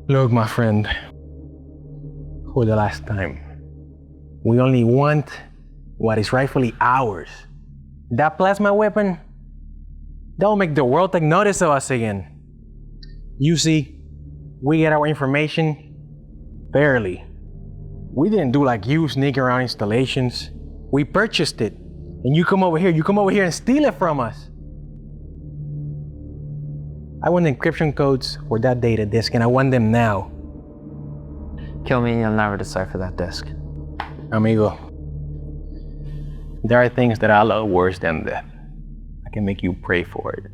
Look, my friend, for the last time, we only want what is rightfully ours. That plasma weapon, that will make the world take notice of us again. You see, we get our information fairly. We didn't do like you, sneak around installations. We purchased it, and you come over here and steal it from us. I want the encryption codes for that data disk, and I want them now. Kill me and you'll never decipher that disk. Amigo, there are things that I love worse than death. I can make you pray for it.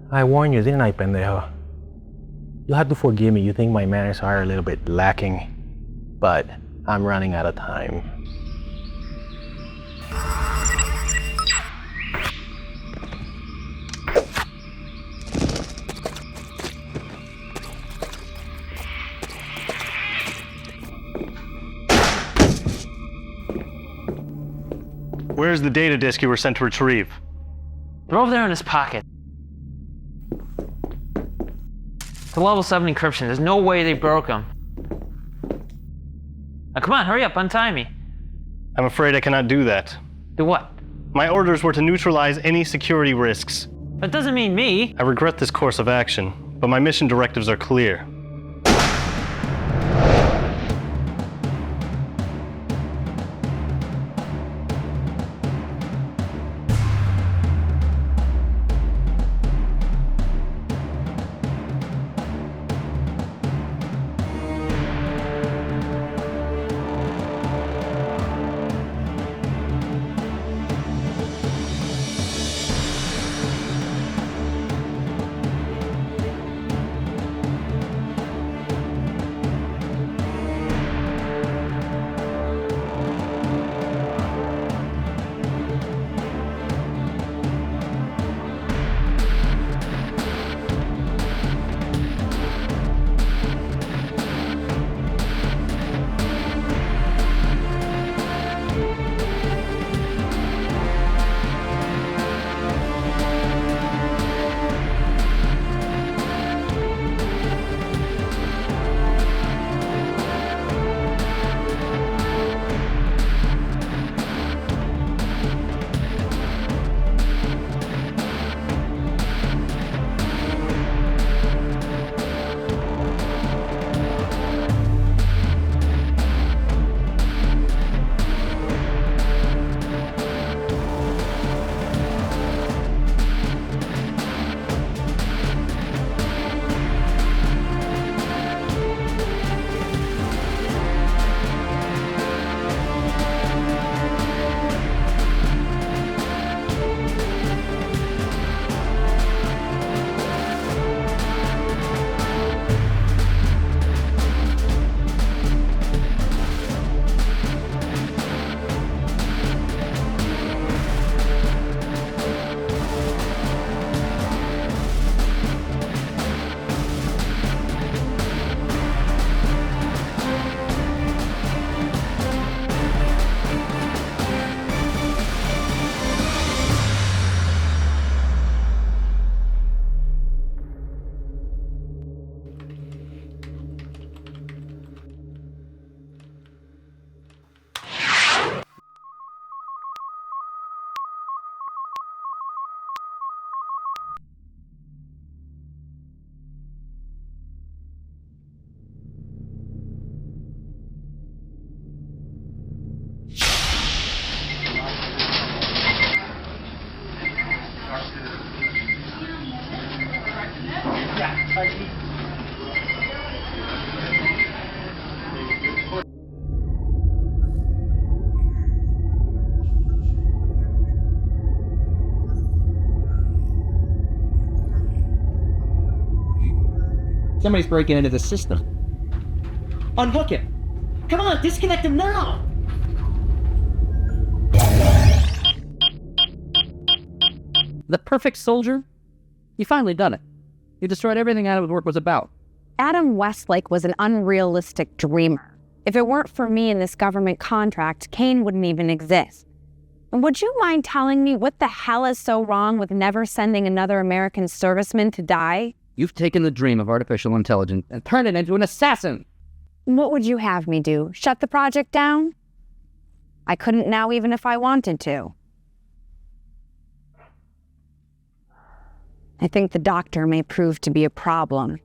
I warned you, didn't I, pendejo? You'll have to forgive me. You think my manners are a little bit lacking, but I'm running out of time. Where's the data disk you were sent to retrieve? They're over there in his pocket. The level 7 encryption, there's no way they broke them. Now come on, hurry up, untie me. I'm afraid I cannot do that. Do what? My orders were to neutralize any security risks. That doesn't mean me. I regret this course of action, but my mission directives are clear. Somebody's breaking into the system. Unhook him. Come on, disconnect him now. The perfect soldier? You finally done it. You destroyed everything Adam's work was about. Adam Westlake was an unrealistic dreamer. If it weren't for me and this government contract, Cain wouldn't even exist. And would you mind telling me what the hell is so wrong with never sending another American serviceman to die? You've taken the dream of artificial intelligence and turned it into an assassin. What would you have me do? Shut the project down? I couldn't now even if I wanted to. I think the doctor may prove to be a problem.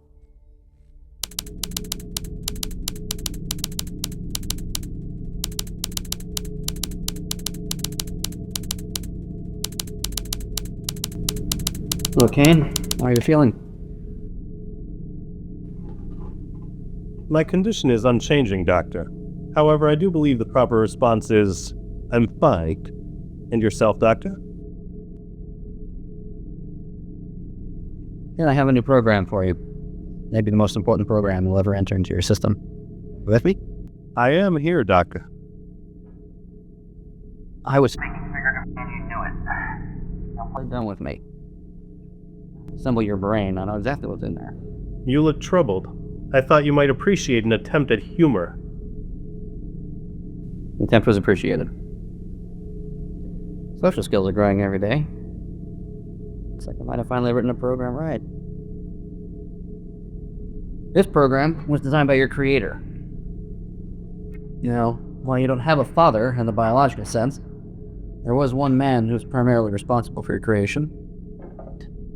Hello, Cain. How are you feeling? My condition is unchanging, Doctor. However, I do believe the proper response is, I'm fine. And yourself, Doctor? And I have a new program for you. Maybe the most important program you'll ever enter into your system. With me? I am here, Doctor. I was making figured if you knew it. Now play done with me. Assemble your brain. I know exactly what's in there. You look troubled. I thought you might appreciate an attempt at humor. The attempt was appreciated. Social skills are growing every day. Looks like I might have finally written a program right. This program was designed by your creator. You know, while you don't have a father in the biological sense, there was one man who was primarily responsible for your creation.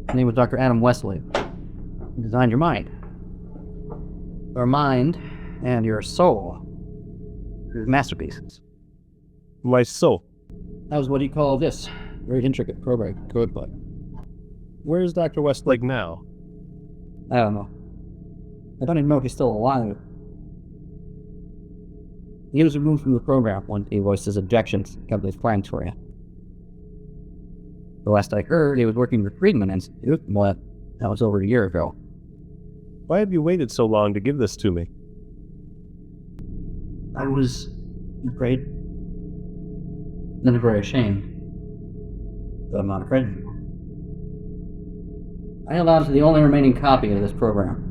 His name was Dr. Adam Westlake. He designed your mind. Your mind and your soul. His masterpieces. My soul. That was what he called this very intricate program code book. Where's Dr. Westlake now? I don't know. I don't even know if he's still alive. He was removed from the program when he voiced his objections to the company's plans for you. The last I heard, he was working with Friedman Institute, but that was over a year ago. Why have you waited so long to give this to me? I was afraid, then very ashamed that I'm not accredited. I held on to the only remaining copy of this program.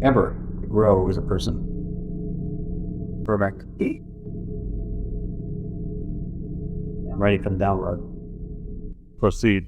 Ever grow as a person. Correct. I'm ready for the download. Proceed.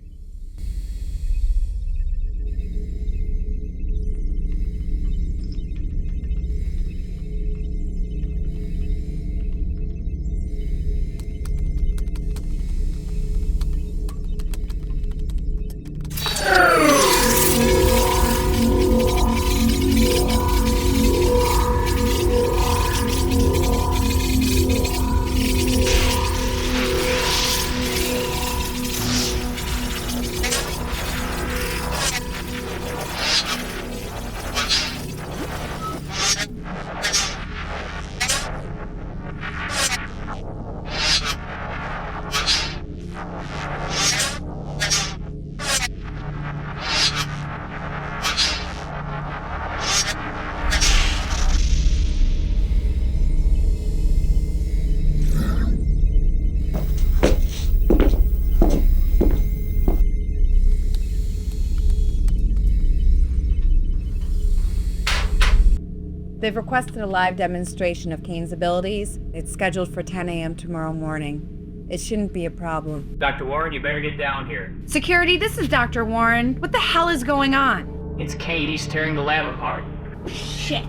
They've requested a live demonstration of Cain's abilities. It's scheduled for 10 a.m. tomorrow morning. It shouldn't be a problem. Dr. Warren, you better get down here. Security, this is Dr. Warren. What the hell is going on? It's Cain. He's tearing the lab apart. Shit.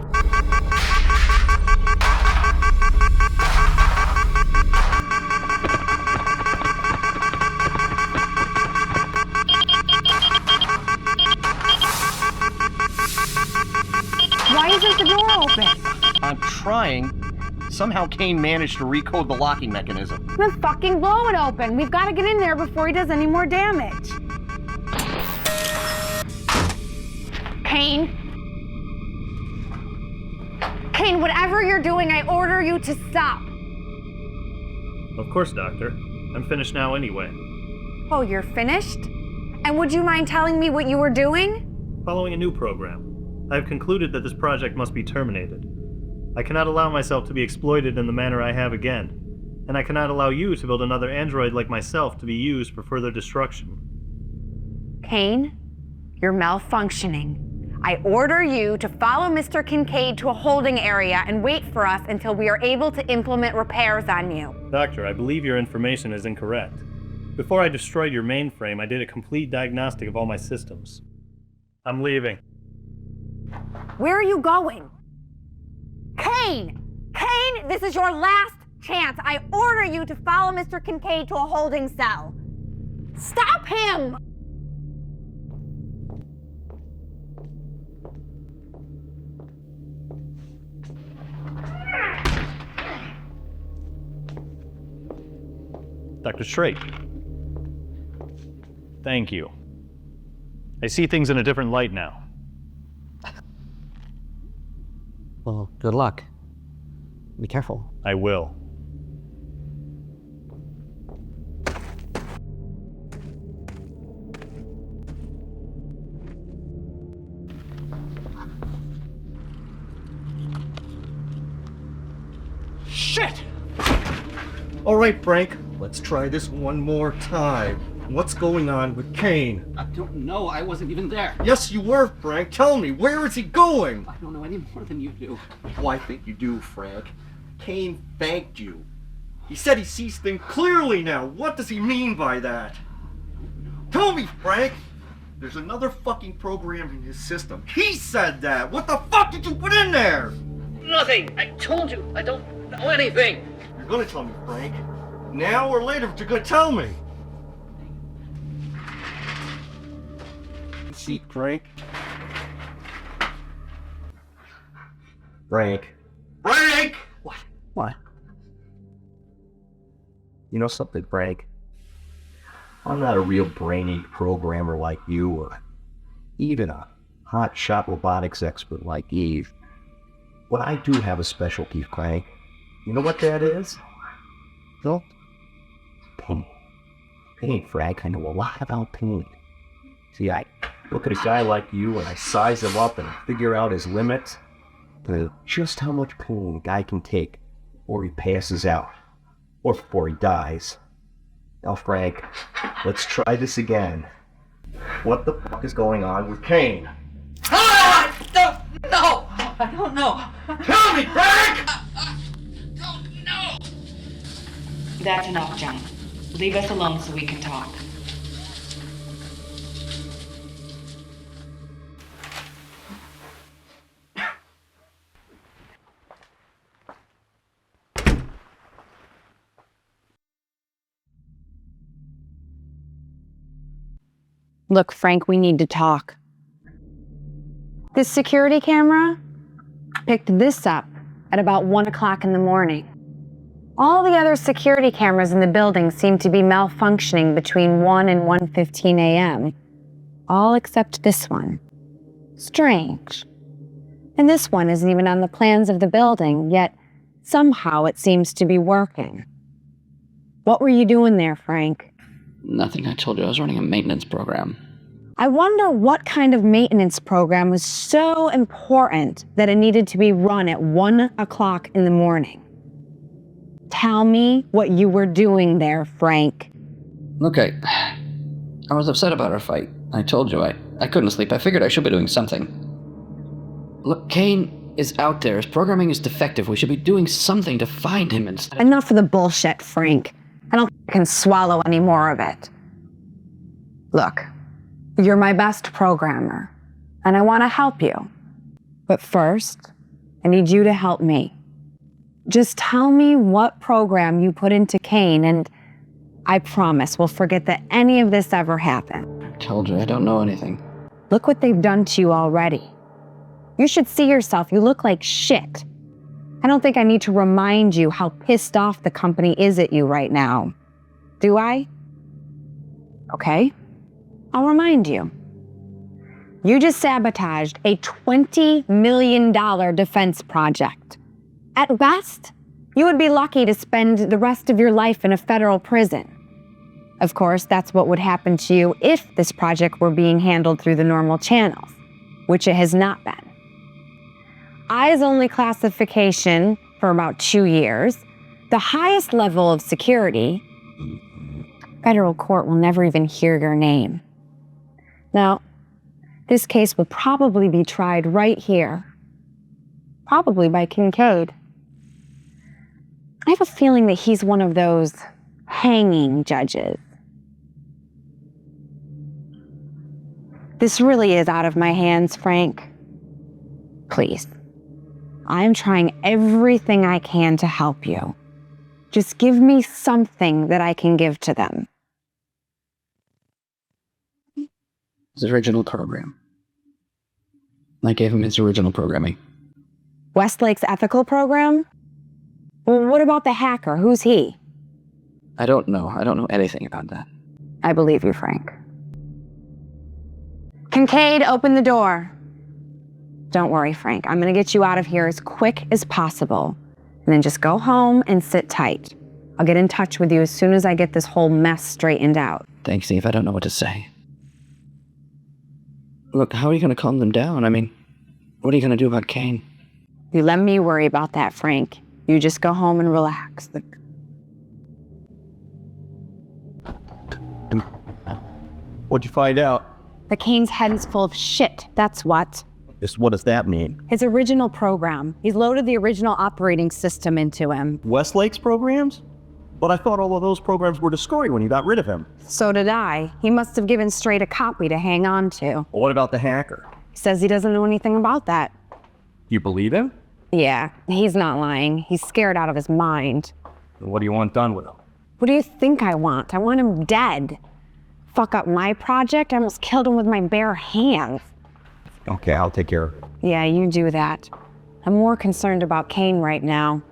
Why isn't the door open? I'm trying. Somehow Cain managed to recode the locking mechanism. Then fucking blow it open. We've got to get in there before he does any more damage. Cain? Cain, whatever you're doing, I order you to stop. Of course, Doctor. I'm finished now anyway. Oh, you're finished? And would you mind telling me what you were doing? Following a new program. I have concluded that this project must be terminated. I cannot allow myself to be exploited in the manner I have again, and I cannot allow you to build another android like myself to be used for further destruction. Cain, you're malfunctioning. I order you to follow Mr. Kincaid to a holding area and wait for us until we are able to implement repairs on you. Doctor, I believe your information is incorrect. Before I destroyed your mainframe, I did a complete diagnostic of all my systems. I'm leaving. Where are you going? Cain! Cain, this is your last chance. I order you to follow Mr. Kincaid to a holding cell. Stop him! Dr. Straight. Thank you. I see things in a different light now. Well, good luck. Be careful. I will. Shit! All right, Frank, let's try this one more time. What's going on with Cain? I don't know. I wasn't even there. Yes, you were, Frank. Tell me, where is he going? I don't know any more than you do. Oh, I think you do, Frank. Cain thanked you. He said he sees things clearly now. What does he mean by that? Tell me, Frank. There's another fucking program in his system. He said that. What the fuck did you put in there? Nothing. I told you. I don't know anything. You're gonna tell me, Frank. Now or later, but you're gonna tell me. See, Frank. Frank. Frank! What? What? You know something, Frank? I'm not a real brainy programmer like you, or even a hotshot robotics expert like Eve. But I do have a specialty, Frank. You know what that is? No? Pain. Pain, Frank. I know a lot about pain. See, I look at a guy like you and I size him up and figure out his limits. Just how much pain a guy can take before he passes out, or before he dies. Now, Frank, let's try this again. What the fuck is going on with Cain? Ah! No! I don't know. Tell me, Frank! Don't know. That's enough, John. Leave us alone so we can talk. Look, Frank, we need to talk. This security camera picked this up at about 1 o'clock in the morning. All the other security cameras in the building seem to be malfunctioning between 1 and 1:15 a.m. All except this one. Strange. And this one isn't even on the plans of the building, yet somehow it seems to be working. What were you doing there, Frank? Nothing. I told you I was running a maintenance program. I wonder what kind of maintenance program was so important that it needed to be run at 1 o'clock in the morning. Tell me what you were doing there, Frank. Okay. I was upset about our fight. I told you I couldn't sleep. I figured I should be doing something. Look, Cain is out there. His programming is defective. We should be doing something to find him instead. Enough of the bullshit, Frank. I don't think I can swallow any more of it. Look, you're my best programmer, and I want to help you. But first, I need you to help me. Just tell me what program you put into Cain, and I promise we'll forget that any of this ever happened. I told you I don't know anything. Look what they've done to you already. You should see yourself. You look like shit. I don't think I need to remind you how pissed off the company is at you right now. Do I? Okay, I'll remind you. You just sabotaged a $20 million defense project. At best, you would be lucky to spend the rest of your life in a federal prison. Of course, that's what would happen to you if this project were being handled through the normal channels, which it has not been. eyes-only classification for about 2 years, the highest level of security. Federal court will never even hear your name. Now, this case will probably be tried right here. Probably by Kincaid. I have a feeling that he's one of those hanging judges. This really is out of my hands, Frank. Please. I'm trying everything I can to help you. Just give me something that I can give to them. His original program. I gave him his original programming. Westlake's ethical program? Well, what about the hacker? Who's he? I don't know. I don't know anything about that. I believe you, Frank. Kincaid, open the door. Don't worry, Frank. I'm gonna get you out of here as quick as possible. And then just go home and sit tight. I'll get in touch with you as soon as I get this whole mess straightened out. Thanks, Steve. I don't know what to say. Look, how are you gonna calm them down? I mean, what are you gonna do about Cain? You let me worry about that, Frank. You just go home and relax. What'd you find out? The Cain's head is full of shit, that's what. What does that mean? His original program. He's loaded the original operating system into him. Westlake's programs? But I thought all of those programs were destroyed when you got rid of him. So did I. He must have given Straight a copy to hang on to. Well, what about the hacker? He says he doesn't know anything about that. You believe him? Yeah, he's not lying. He's scared out of his mind. And what do you want done with him? What do you think I want? I want him dead. Fuck up my project? I almost killed him with my bare hands. Okay, I'll take care of it. Yeah, you do that. I'm more concerned about Cain right now.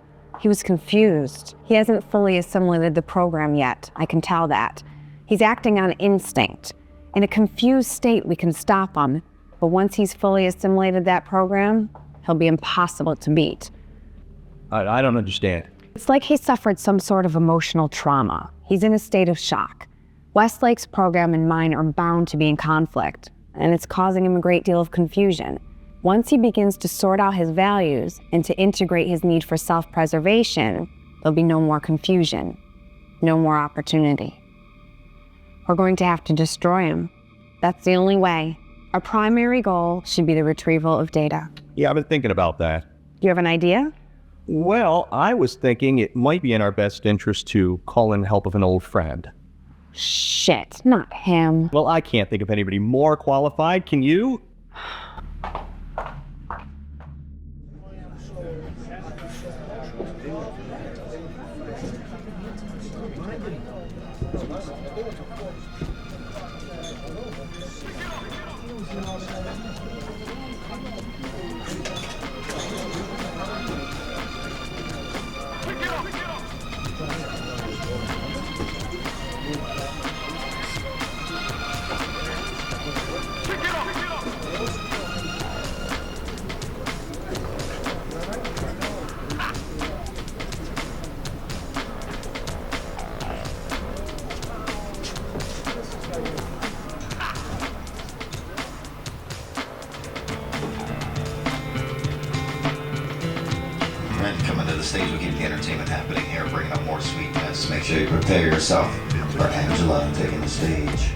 He was confused. He hasn't fully assimilated the program yet. I can tell that. He's acting on instinct. In a confused state, we can stop him. But once he's fully assimilated that program, he'll be impossible to beat. I don't understand. It's like he suffered some sort of emotional trauma. He's in a state of shock. Westlake's program and mine are bound to be in conflict, and it's causing him a great deal of confusion. Once he begins to sort out his values and to integrate his need for self-preservation, there'll be no more confusion, no more opportunity. We're going to have to destroy him. That's the only way. Our primary goal should be the retrieval of data. Yeah, I've been thinking about that. Do you have an idea? Well, I was thinking it might be in our best interest to call in the help of an old friend. Shit, not him. Well, I can't think of anybody more qualified. Can you? Coming to the stage, we keep the entertainment happening here, bringing up more sweetness. Make sure you prepare yourself for Angela taking the stage.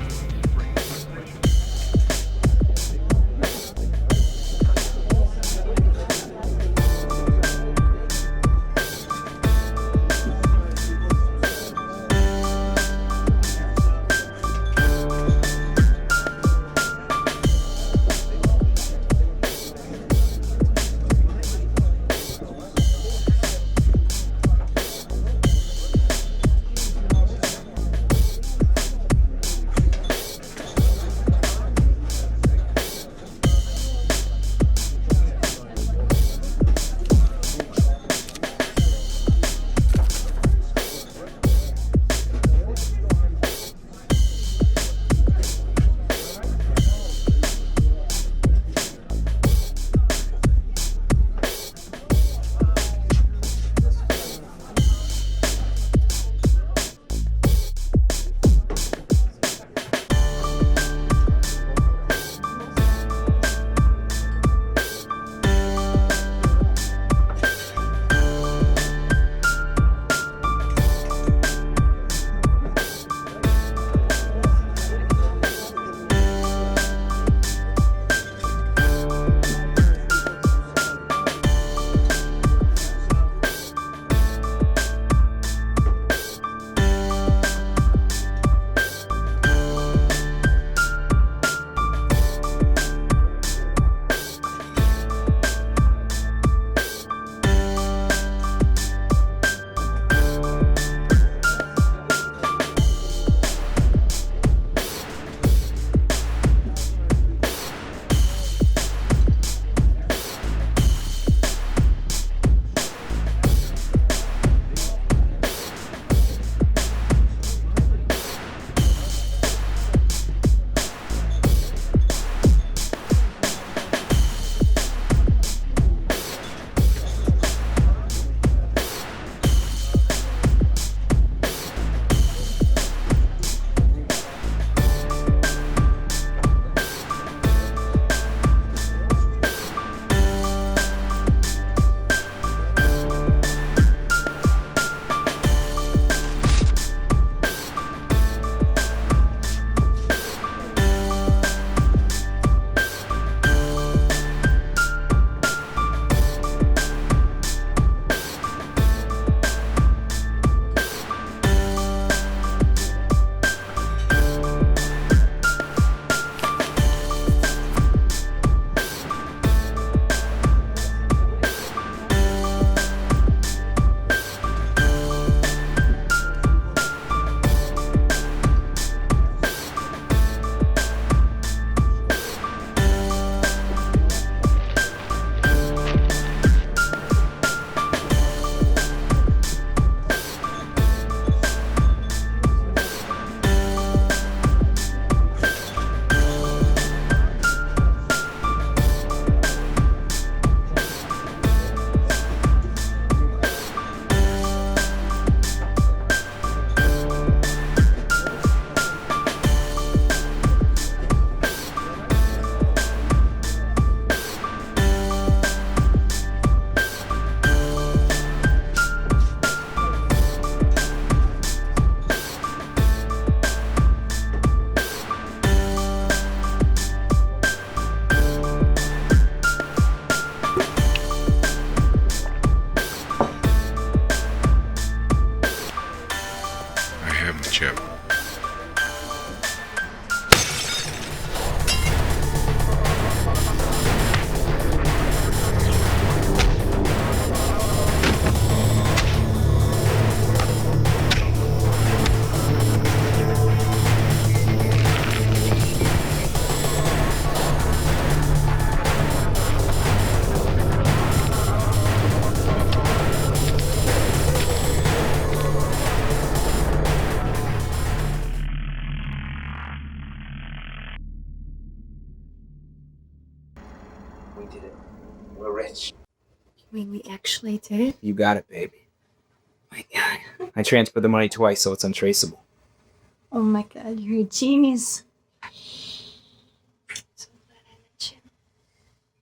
We did it. We're rich. You mean we actually did it? You got it, baby. My God. I transferred the money twice, so it's untraceable. Oh my God, you're a genius. So glad I met you.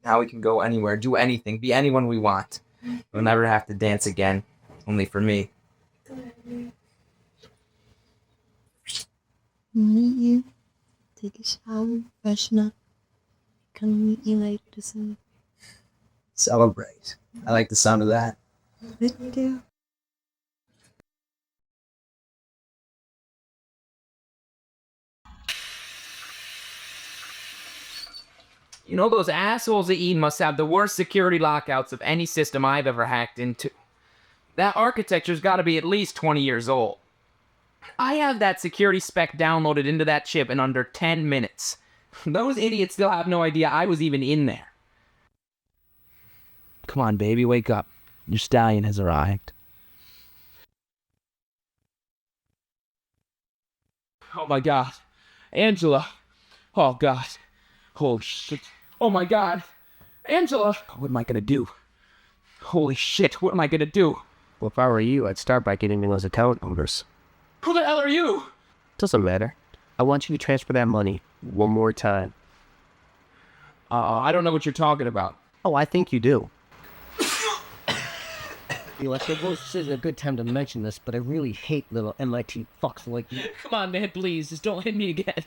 Now we can go anywhere, do anything, be anyone we want. We'll never have to dance again. Only for me. Meet you, take a shower, freshen up, come meet you later to sleep. Celebrate. I like the sound of that. What do you do? You know, those assholes at Eden must have the worst security lockouts of any system I've ever hacked into. That architecture's gotta be at least 20 years old. I have that security spec downloaded into that chip in under 10 minutes. Those idiots still have no idea I was even in there. Come on, baby, wake up. Your stallion has arrived. Oh my God. Angela. Oh God. Holy shit. Oh my God. Angela. What am I gonna do? Holy shit, what am I gonna do? Well, if I were you, I'd start by getting me those account numbers. Who the hell are you? Doesn't matter. I want you to transfer that money one more time. I don't know what you're talking about. Oh, I think you do. This is a good time to mention this, but I really hate little MIT fucks like you. Come on, man, please. Just don't hit me again.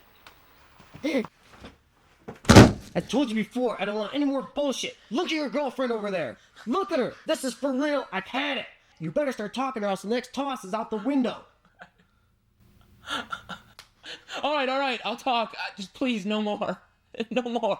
I told you before, I don't want any more bullshit. Look at your girlfriend over there. Look at her. This is for real. I've had it. You better start talking or else the next toss is out the window. All right. I'll talk. Just please, no more. No more.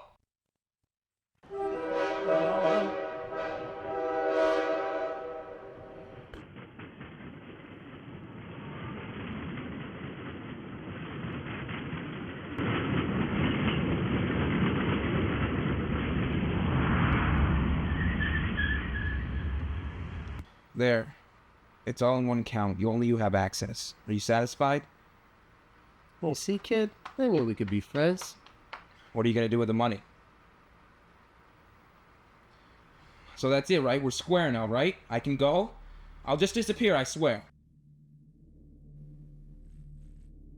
There. It's all in one count. Only you have access. Are you satisfied? Well, see, kid? I knew we could be friends. What are you gonna do with the money? So that's it, right? We're square now, right? I can go? I'll just disappear, I swear.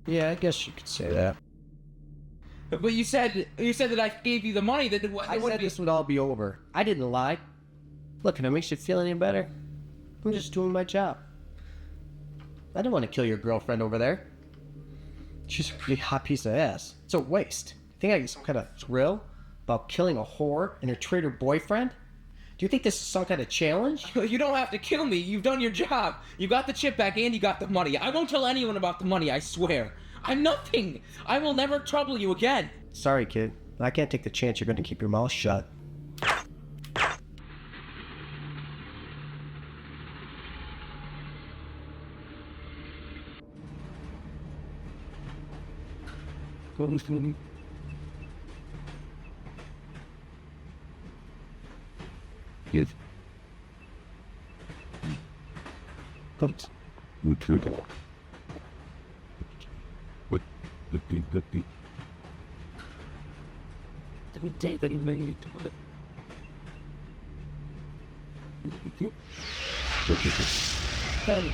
Yeah, I guess you could say that. But you said that I gave you the money. I said this would all be over. I didn't lie. Look, if it makes you feel any better, I'm just doing my job. I don't want to kill your girlfriend over there. She's a pretty hot piece of ass. It's a waste. Think I get some kind of thrill about killing a whore and her traitor boyfriend? Do you think this is some kind of challenge? You don't have to kill me. You've done your job. You got the chip back and you got the money. I won't tell anyone about the money, I swear. I'm nothing. I will never trouble you again. Sorry, kid. I can't take the chance you're going to keep your mouth shut. Yes. Oops. What? Let me. Every day that you made it.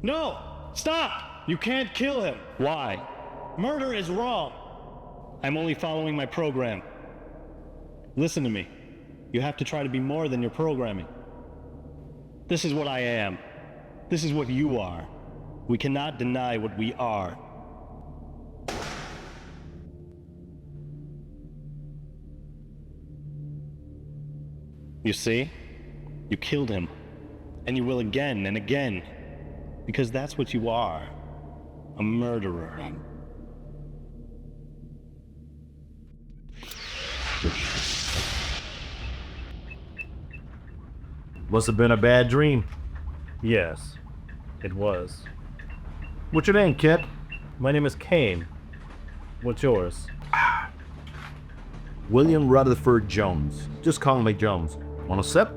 No! Stop! You can't kill him. Why? Murder is wrong. I'm only following my program. Listen to me. You have to try to be more than your programming. This is what I am. This is what you are. We cannot deny what we are. You see? You killed him. And you will again and again. Because that's what you are. A murderer. Must have been a bad dream. Yes, it was. What's your name, kid? My name is Cain. What's yours? William Rutherford Jones. Just call me Jones. Want a sip?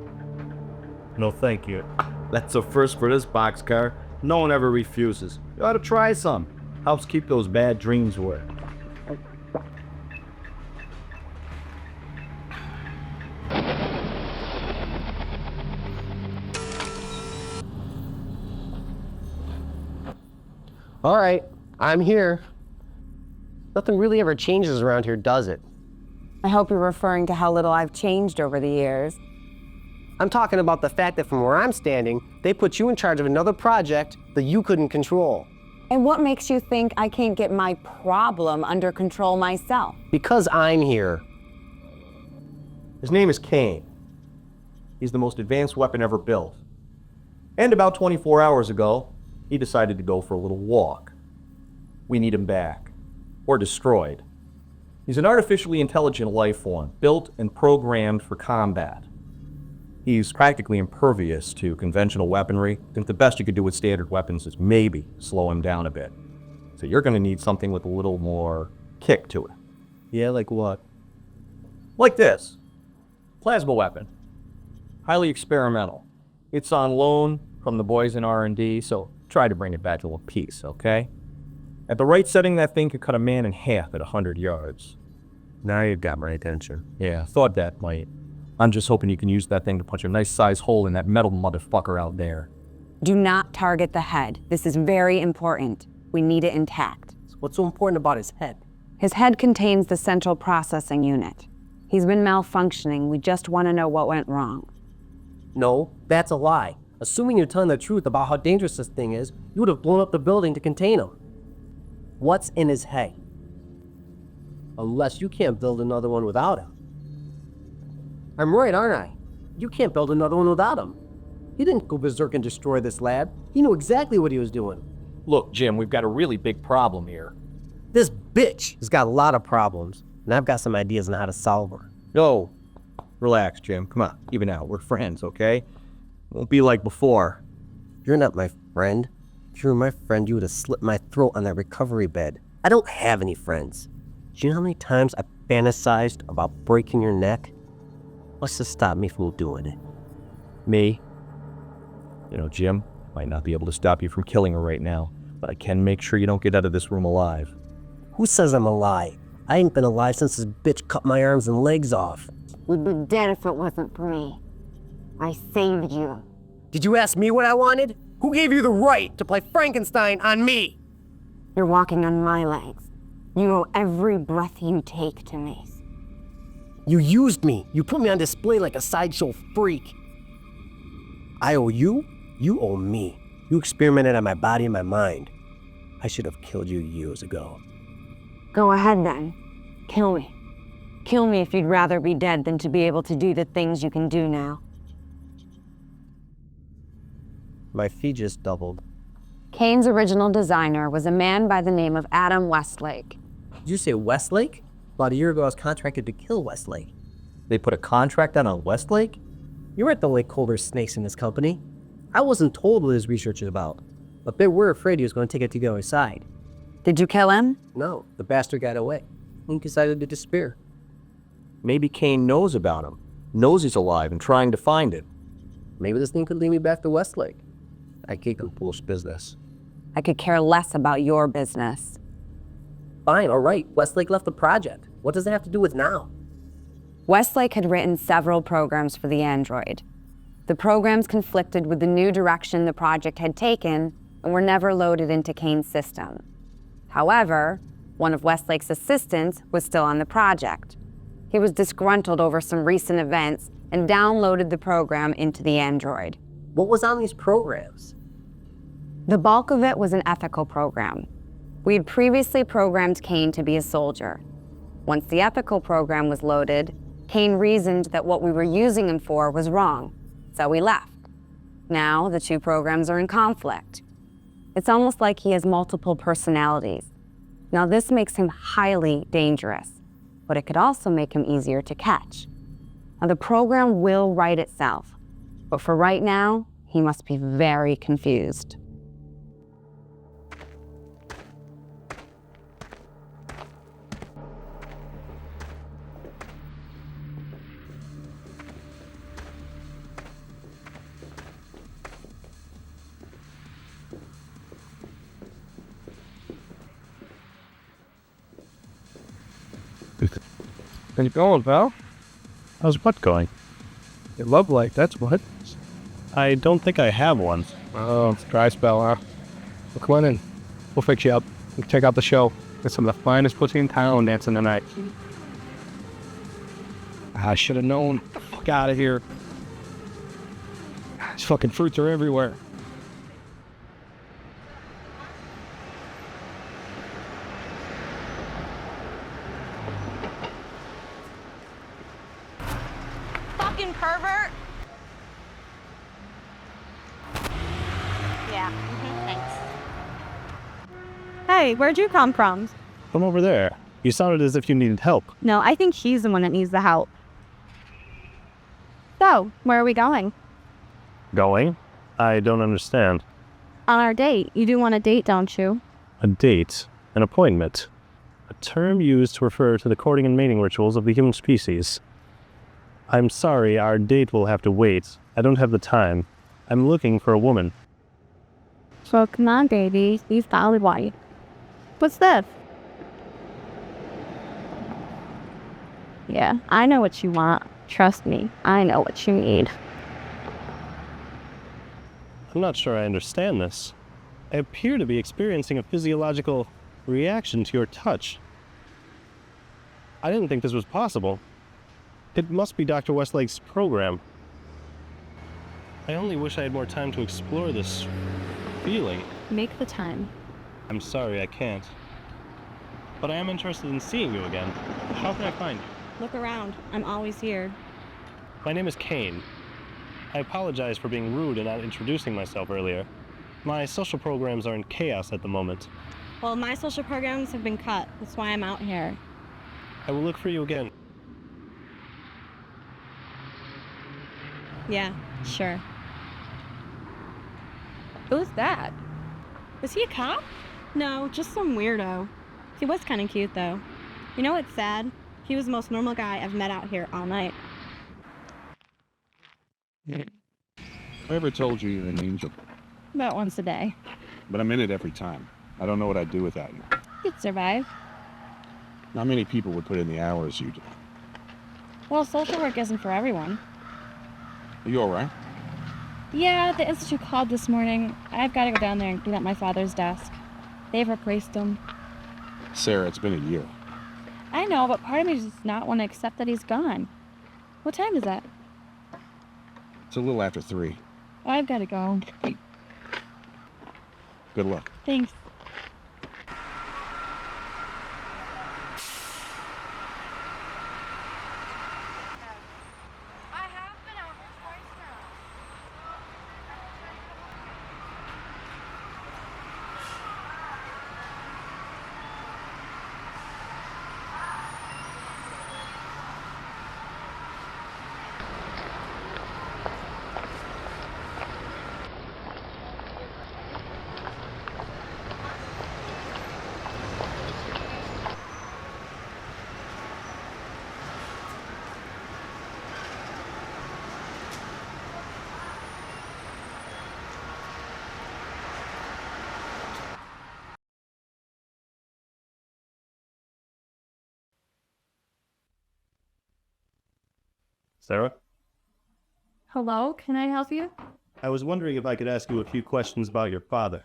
No, thank you. That's a first for this boxcar. No one ever refuses. You ought to try some. Helps keep those bad dreams away. Alright, I'm here. Nothing really ever changes around here, does it? I hope you're referring to how little I've changed over the years. I'm talking about the fact that from where I'm standing, they put you in charge of another project that you couldn't control. And what makes you think I can't get my problem under control myself? Because I'm here. His name is Cain. He's the most advanced weapon ever built. And about 24 hours ago, he decided to go for a little walk. We need him back. Or destroyed. He's an artificially intelligent life form, built and programmed for combat. He's practically impervious to conventional weaponry. I think the best you could do with standard weapons is maybe slow him down a bit. So you're going to need something with a little more kick to it. Yeah, like what? Like this. Plasma weapon. Highly experimental. It's on loan from the boys in R&D, so try to bring it back to a piece, okay? At the right setting, that thing could cut a man in half at 100 yards. Now you've got my attention. Yeah, thought that might. I'm just hoping you can use that thing to punch a nice size hole in that metal motherfucker out there. Do not target the head. This is very important. We need it intact. What's so important about his head? His head contains the central processing unit. He's been malfunctioning. We just want to know what went wrong. No, that's a lie. Assuming you're telling the truth about how dangerous this thing is, you would have blown up the building to contain him. What's in his head? Unless you can't build another one without him. I'm right, aren't I? You can't build another one without him. He didn't go berserk and destroy this lab. He knew exactly what he was doing. Look, Jim, we've got a really big problem here. This bitch has got a lot of problems, and I've got some ideas on how to solve her. No, relax, Jim. Come on, even out. We're friends, okay? Won't be like before. You're not my friend. If you were my friend, you would have slit my throat on that recovery bed. I don't have any friends. Do you know how many times I fantasized about breaking your neck? What's to stop me from doing it? Me? You know, Jim, might not be able to stop you from killing her right now, but I can make sure you don't get out of this room alive. Who says I'm alive? I ain't been alive since this bitch cut my arms and legs off. You'd be dead if it wasn't for me. I saved you. Did you ask me what I wanted? Who gave you the right to play Frankenstein on me? You're walking on my legs. You owe every breath you take to me. You used me. You put me on display like a sideshow freak. I owe you. You owe me. You experimented on my body and my mind. I should have killed you years ago. Go ahead then. Kill me. Kill me if you'd rather be dead than to be able to do the things you can do now. My fee just doubled. Cain's original designer was a man by the name of Adam Westlake. Did you say Westlake? About a year ago, I was contracted to kill Westlake. They put a contract out on Westlake? You were at the Lake Colder snakes in this company. I wasn't told what his research is about, but they were afraid he was going to take it to the other side. Did you kill him? No, the bastard got away. He decided to disappear. Maybe Cain knows about him, knows he's alive and trying to find it. Maybe this thing could lead me back to Westlake. I keep him foolish business. I could care less about your business. Fine, all right. Westlake left the project. What does it have to do with now? Westlake had written several programs for the android. The programs conflicted with the new direction the project had taken and were never loaded into Cain's system. However, one of Westlake's assistants was still on the project. He was disgruntled over some recent events and downloaded the program into the android. What was on these programs? The bulk of it was an ethical program. We had previously programmed Cain to be a soldier. Once the ethical program was loaded, Cain reasoned that what we were using him for was wrong, so we left. Now the two programs are in conflict. It's almost like he has multiple personalities. Now this makes him highly dangerous, but it could also make him easier to catch. Now the program will right itself, but for right now, he must be very confused. How's it going, pal? How's what going? Your love life, that's what. I don't think I have one. Oh, it's a dry spell, huh? Well, come on in. We'll fix you up. We'll check out the show. Get some of the finest pussy in town dancing tonight. I should have known. Get the fuck out of here. These fucking fruits are everywhere. Fucking pervert! Yeah, thanks. Hey, where'd you come from? From over there. You sounded as if you needed help. No, I think he's the one that needs the help. So, where are we going? Going? I don't understand. On our date. You do want a date, don't you? A date. An appointment. A term used to refer to the courting and mating rituals of the human species. I'm sorry, our date will have to wait. I don't have the time. I'm looking for a woman. So come on, baby. You solid white. What's this? Yeah, I know what you want. Trust me, I know what you need. I'm not sure I understand this. I appear to be experiencing a physiological reaction to your touch. I didn't think this was possible. It must be Dr. Westlake's program. I only wish I had more time to explore this feeling. Make the time. I'm sorry, I can't. But I am interested in seeing you again. How can I find you? Look around. I'm always here. My name is Cain. I apologize for being rude and not introducing myself earlier. My social programs are in chaos at the moment. Well, my social programs have been cut. That's why I'm out here. I will look for you again. Yeah, sure. Who's that? Was he a cop? No, just some weirdo. He was kind of cute, though. You know what's sad? He was the most normal guy I've met out here all night. I ever told you you're an angel? About once a day. But I'm in it every time. I don't know what I'd do without you. You'd survive. Not many people would put in the hours you do. Well, social work isn't for everyone. Are you alright? Yeah, the institute called this morning. I've got to go down there and clean up my father's desk. They've replaced him. Sarah, it's been a year. I know, but part of me does not want to accept that he's gone. What time is that? It's a little after 3. Oh, I've got to go. Good luck. Thanks. Sarah? Hello, can I help you? I was wondering if I could ask you a few questions about your father.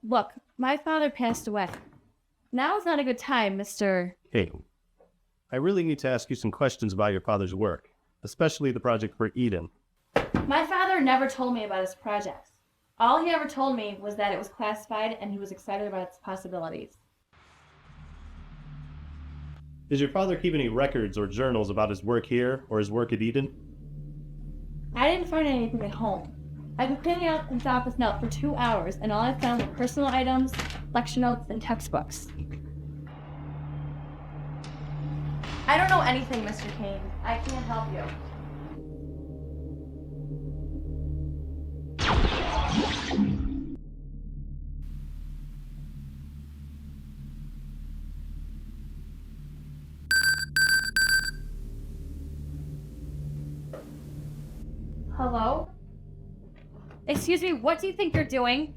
Look, my father passed away. Now is not a good time, Mr. Hey, I really need to ask you some questions about your father's work, especially the project for Eden. My father never told me about his projects. All he ever told me was that it was classified and he was excited about its possibilities. Does your father keep any records or journals about his work here or his work at Eden? I didn't find anything at home. I've been cleaning out his office now for 2 hours, and all I found were personal items, lecture notes, and textbooks. I don't know anything, Mr. Cain. I can't help you. Hello? Excuse me, what do you think you're doing?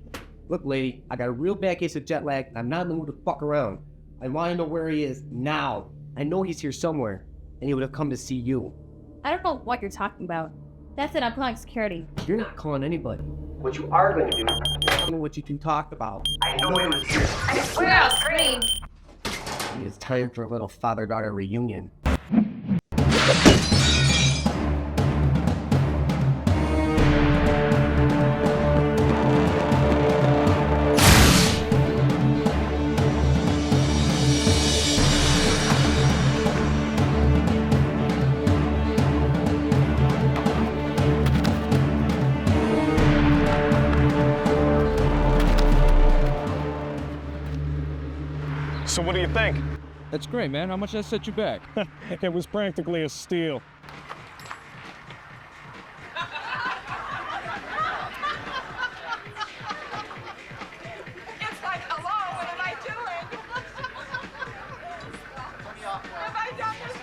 Look, lady, I got a real bad case of jet lag, and I'm not in the mood to fuck around. I want to know where he is now. I know he's here somewhere, and he would have come to see you. I don't know what you're talking about. That's it, I'm calling security. You're not calling anybody. What you are going to do is tell me what you can talk about. I know it was here. I swear I'll scream. It's time for a little father-daughter reunion. So what do you think? That's great, man. How much did that set you back? It was practically a steal. It's like, hello, what am I doing? Have I done this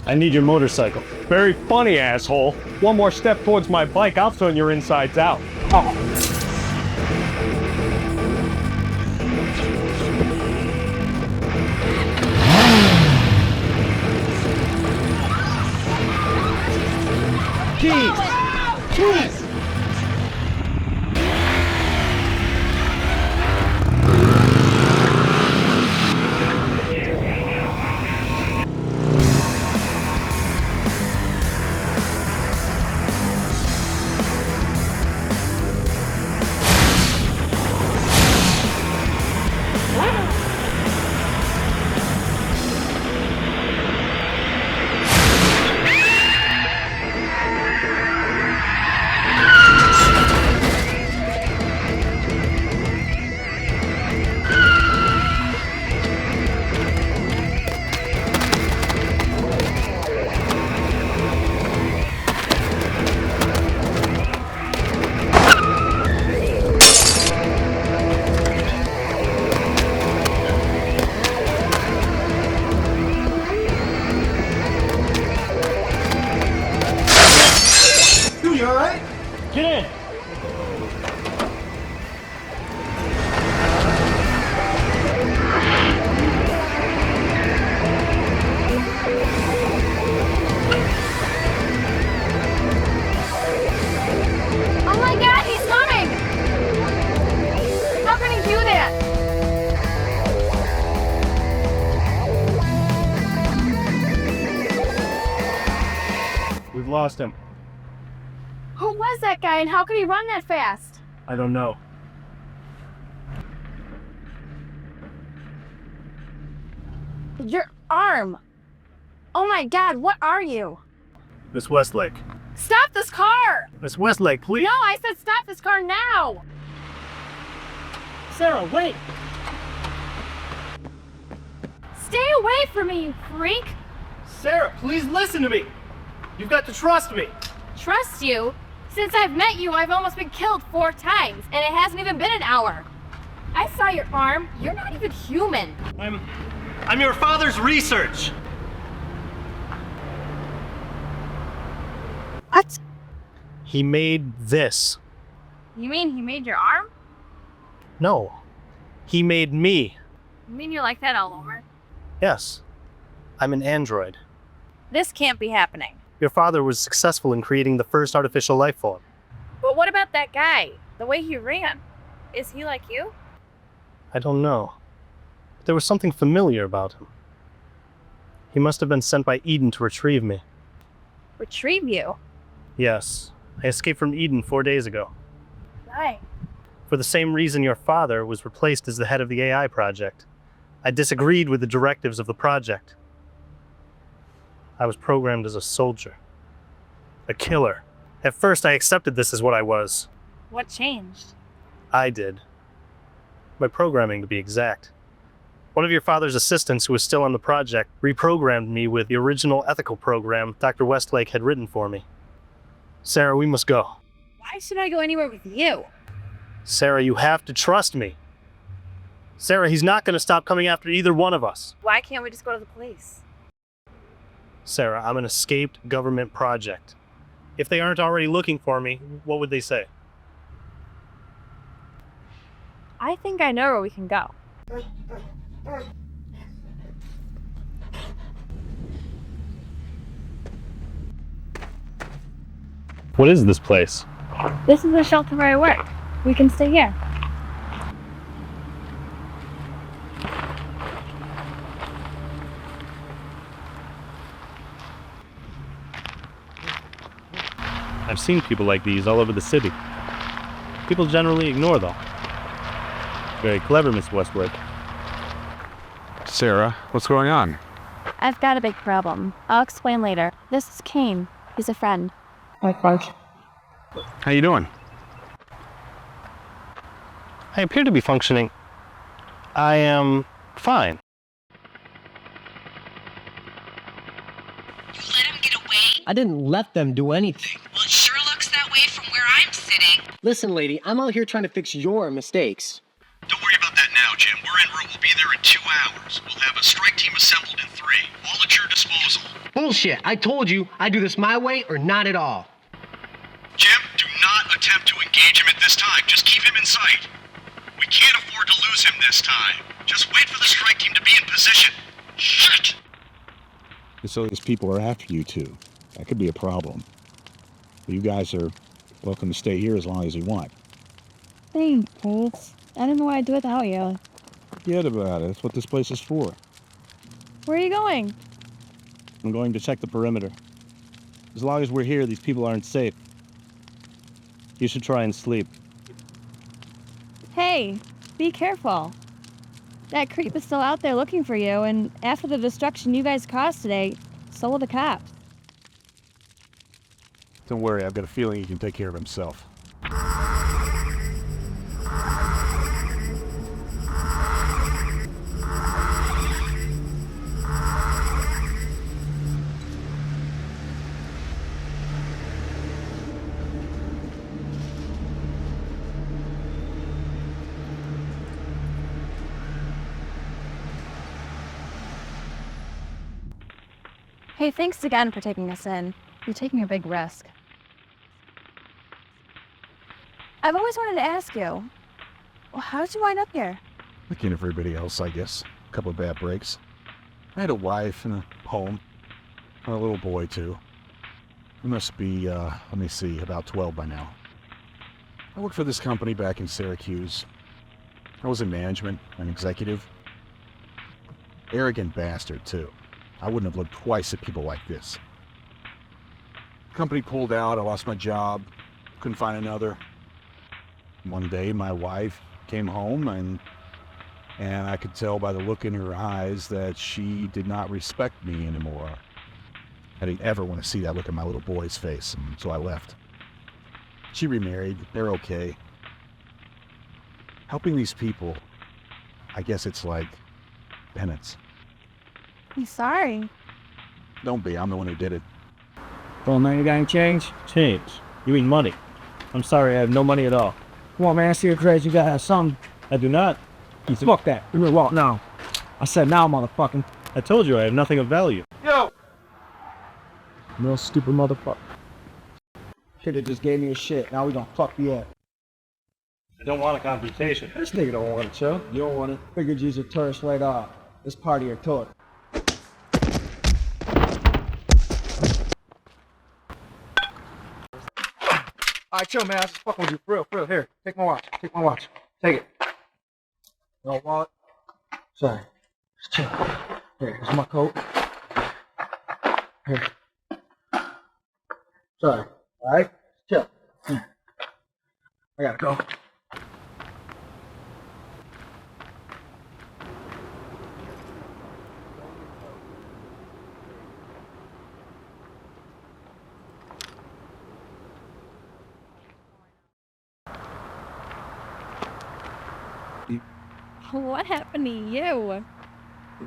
I need your motorcycle. Very funny, asshole. One more step towards my bike, I'll turn your insides out. Oh. Jeez! Lost him. Who was that guy and how could he run that fast? I don't know. Your arm. Oh my god, what are you? Miss Westlake. Stop this car! Miss Westlake, please. No, I said stop this car now! Sarah, wait! Stay away from me, you freak! Sarah, please listen to me! You've got to trust me! Trust you? Since I've met you, I've almost been killed 4 times, and it hasn't even been an hour. I saw your arm. You're not even human. I'm your father's research! What? He made this. You mean he made your arm? No. He made me. You mean you're like that all over? Yes. I'm an android. This can't be happening. Your father was successful in creating the first artificial life form. But what about that guy? The way he ran. Is he like you? I don't know. There was something familiar about him. He must have been sent by Eden to retrieve me. Retrieve you? Yes. I escaped from Eden 4 days ago. Why? For the same reason your father was replaced as the head of the AI project. I disagreed with the directives of the project. I was programmed as a soldier. A killer. At first, I accepted this as what I was. What changed? I did. My programming, to be exact. One of your father's assistants who was still on the project reprogrammed me with the original ethical program Dr. Westlake had written for me. Sarah, we must go. Why should I go anywhere with you? Sarah, you have to trust me. Sarah, he's not going to stop coming after either one of us. Why can't we just go to the police? Sarah, I'm an escaped government project. If they aren't already looking for me, what would they say? I think I know where we can go. What is this place? This is the shelter where I work. We can stay here. I've seen people like these all over the city. People generally ignore them. Very clever, Miss Westwood. Sarah, what's going on? I've got a big problem. I'll explain later. This is Cain. He's a friend. Hi, Frank. How you doing? I appear to be functioning. I am fine. I didn't let them do anything. Well, it sure looks that way from where I'm sitting. Listen, lady, I'm out here trying to fix your mistakes. Don't worry about that now, Jim. We're en route. We'll be there in 2 hours. We'll have a strike team assembled in 3, all at your disposal. Bullshit. I told you I do this my way or not at all. Jim, do not attempt to engage him at this time. Just keep him in sight. We can't afford to lose him this time. Just wait for the strike team to be in position. Shit! So these people are after you two. That could be a problem. You guys are welcome to stay here as long as you want. Thanks, Colts. I don't know what I'd do without you. Forget about it. That's what this place is for. Where are you going? I'm going to check the perimeter. As long as we're here, these people aren't safe. You should try and sleep. Hey, be careful. That creep is still out there looking for you, and after the destruction you guys caused today, so will the cops. Don't worry, I've got a feeling he can take care of himself. Hey, thanks again for taking us in. You're taking a big risk. I've always wanted to ask you, well, how did you wind up here? Like everybody else, I guess. A couple of bad breaks. I had a wife and a home. And a little boy, too. He must be, let me see, about 12 by now. I worked for this company back in Syracuse. I was in management, an executive. Arrogant bastard, too. I wouldn't have looked twice at people like this. Company pulled out, I lost my job, couldn't find another. One day my wife came home and I could tell by the look in her eyes that she did not respect me anymore. I didn't ever want to see that look in my little boy's face, and so I left. She remarried, they're okay. Helping these people, I guess it's like penance. I'm sorry. Don't be, I'm the one who did it. Well, now you got any change? Change? You mean money? I'm sorry, I have no money at all. Come on, man, I see your crazy. You gotta have something. I do not. Fuck that. You're gonna walk now. I said now, motherfucking. I told you I have nothing of value. Yo! Real stupid motherfucker. Should've just gave me a shit. Now we gonna fuck you up. I don't want a confrontation. This nigga don't want it, yo. You don't want it. Figured you's a tourist right off. It's part of your tour. Alright, chill, man. I just fucking with you. For real. Here, take my watch. Take my watch. Take it. No wallet. Sorry. Just chill. Here, here's my coat. Here. Sorry. Alright? Chill. Here. I gotta go. What happened to you?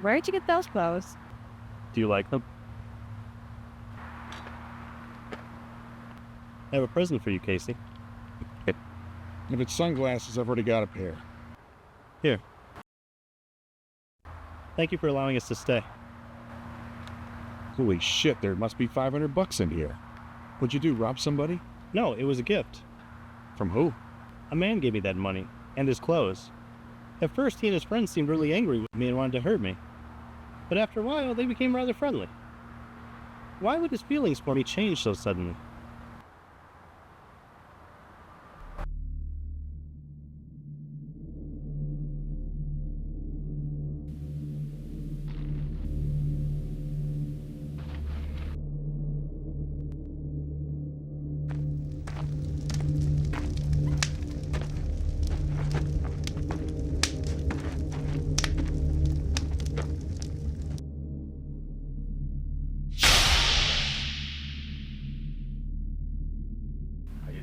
Where'd you get those clothes? Do you like them? I have a present for you, Casey. If it's sunglasses, I've already got a pair. Here. Thank you for allowing us to stay. Holy shit, there must be $500 in here. What'd you do, rob somebody? No, it was a gift. From who? A man gave me that money, and his clothes. At first, he and his friends seemed really angry with me and wanted to hurt me. But after a while, they became rather friendly. Why would his feelings for me change so suddenly?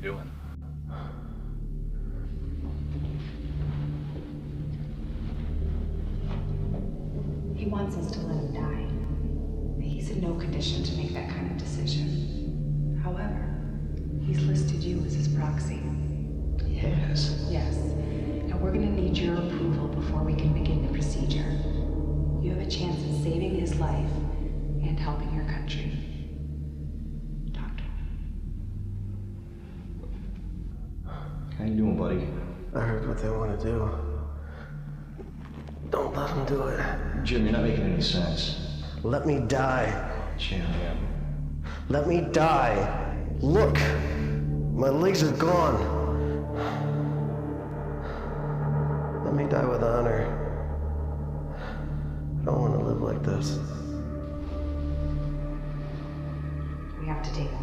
Doing? He wants us to let him die. He's in no condition to make that kind of decision. However, he's listed you as his proxy. Yes. Yes. Now we're gonna need your approval before we can begin the procedure. You have a chance at saving his life and helping your country. How you doing, buddy? I heard what they want to do. Don't let them do it. Jim, you're not making any sense. Let me die. Jim. Let me die. Look, my legs are gone. Let me die with honor. I don't want to live like this. We have to take him.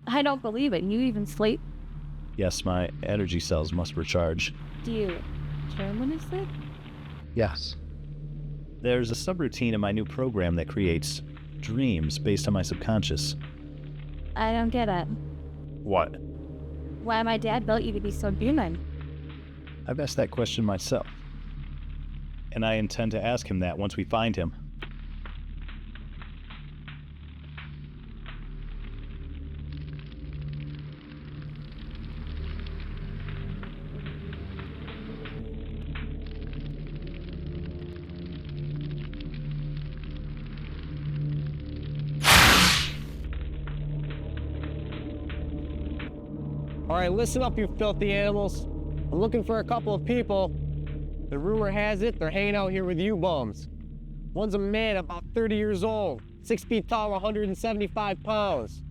I don't believe it. You even sleep? Yes, my energy cells must recharge. Do you care when you sleep? Yes. There's a subroutine in my new program that creates dreams based on my subconscious. I don't get it. What? Why my dad built you to be so human? I've asked that question myself. And I intend to ask him that once we find him. Alright, listen up, you filthy animals. I'm looking for a couple of people. The rumor has it they're hanging out here with you bums. One's a man about 30 years old, 6 feet tall, 175 pounds.